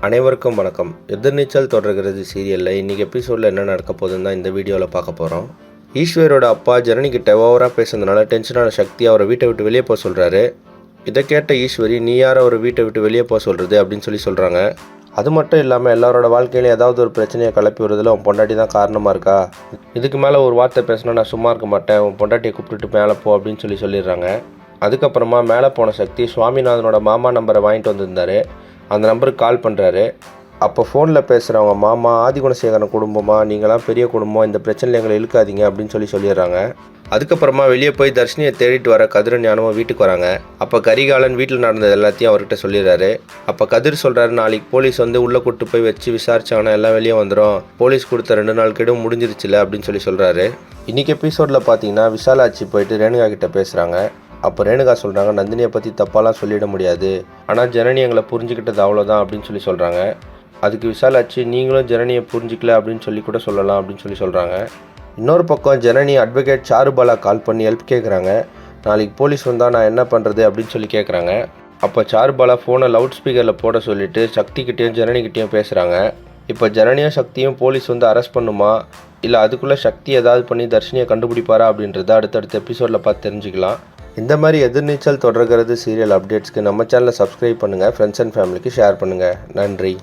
அனைவருக்கும் வணக்கம். எதிர்நீச்சல் தொடர்கிறது சீரியலில் இன்றைக்கி எபிசோடில் என்ன நடக்க போகுதுன்னு தான் இந்த வீடியோவில் பார்க்க போகிறோம். ஈஸ்வரோட அப்பா ஜனனிக்கிட்ட ஓவராக பேசுனதுனால டென்ஷனான சக்தி அவரை வீட்டை விட்டு வெளியே போக சொல்கிறாரு. இதை கேட்ட ஈஸ்வரி, நீ யார் அவரை வீட்டை விட்டு வெளியே போக சொல்கிறது அப்படின்னு சொல்கிறாங்க. அது மட்டும் இல்லாமல் எல்லாரோட வாழ்க்கையிலையும் ஏதாவது ஒரு பிரச்சனையை கிளப்பி வருதில் உன் பொண்டாட்டி தான் காரணமாக இருக்கா, இதுக்கு மேலே ஒரு வார்த்தை பேசினா நான் சும்மா இருக்க மாட்டேன், உன் பொண்டாட்டியை கூப்பிட்டுட்டு மேலே போ அப்படின்னு சொல்லிடுறாங்க. அதுக்கப்புறமா மேலே போன சக்தி சுவாமிநாதனோட மாமா நம்பரை வாங்கிட்டு வந்திருந்தார். அந்த நம்பருக்கு கால் பண்ணுறாரு. அப்போ ஃபோனில் பேசுகிறவங்க, மாமா ஆதிகுணசேகரன் குடும்பமா, நீங்களாம் பெரிய குடும்பம், இந்த பிரச்சனையில் எங்களை இழுக்காதீங்க அப்படின்னு சொல்லிடுறாங்க. அதுக்கப்புறமா வெளியே போய் தர்ஷினியை தேடிட்டு வர கதிரும் ஞானமும் வீட்டுக்கு வராங்க. அப்போ கரிகாலன் வீட்டில் நடந்தது எல்லாத்தையும் அவர்கிட்ட சொல்லிடுறாரு. அப்போ கதிர் சொல்கிறாரு, நாளைக்கு போலீஸ் உள்ளே கூட்டு போய் வச்சு விசாரிச்சாங்கன்னா எல்லாம் வெளியே வந்துடும், போலீஸ் கொடுத்த 2 நாள் கெடும் முடிஞ்சிருச்சுல அப்படின்னு சொல்கிறாரு. இன்றைக்கி எபிசோடில் பார்த்தீங்கன்னா விஷாலாட்சி போயிட்டு ரேணுகா கிட்ட பேசுகிறாங்க. அப்போ ரேணுகா சொல்கிறாங்க, நந்தினியை பற்றி தப்பாலாம் சொல்லிட முடியாது, ஆனால் ஜனனி எங்களை புரிஞ்சுக்கிட்டது அவ்வளோதான் அப்படின்னு சொல்கிறாங்க. அதுக்கு விஷாலாட்சி, நீங்களும் ஜனனியை புரிஞ்சிக்கல அப்படின்னு கூட சொல்லலாம் அப்படின்னு சொல்கிறாங்க. இன்னொரு பக்கம் ஜனனி அட்வொகேட் சாருபாலா கால் பண்ணி ஹெல்ப் கேட்குறாங்க. நாளைக்கு போலீஸ் வந்தால் நான் என்ன பண்ணுறது அப்படின்னு கேட்குறாங்க. அப்போ சாருபாலா ஃபோனை லவுட் ஸ்பீக்கரில் போட சொல்லிவிட்டு சக்திக்கிட்டேயும் ஜனனிக்கிட்டேயும் பேசுகிறாங்க. இப்போ ஜனனியும் சக்தியும் போலீஸ் அரெஸ்ட் பண்ணுமா, இல்லை அதுக்குள்ளே சக்தி ஏதாவது பண்ணி தர்ஷினியை கண்டுபிடிப்பாரா அப்படின்றத அடுத்தடுத்த எபிசோடில் பார்த்து தெரிஞ்சுக்கலாம். இந்த மாதிரி எதிர்நீச்சல் தொடர்கிறது சீரியல் அப்டேட்ஸ்க்கு நம்ம சேனலை சப்ஸ்கிரைப் பண்ணுங்கள், ஃப்ரெண்ட்ஸ் அண்ட் ஃபேமிலிக்கு ஷேர் பண்ணுங்கள். நன்றி.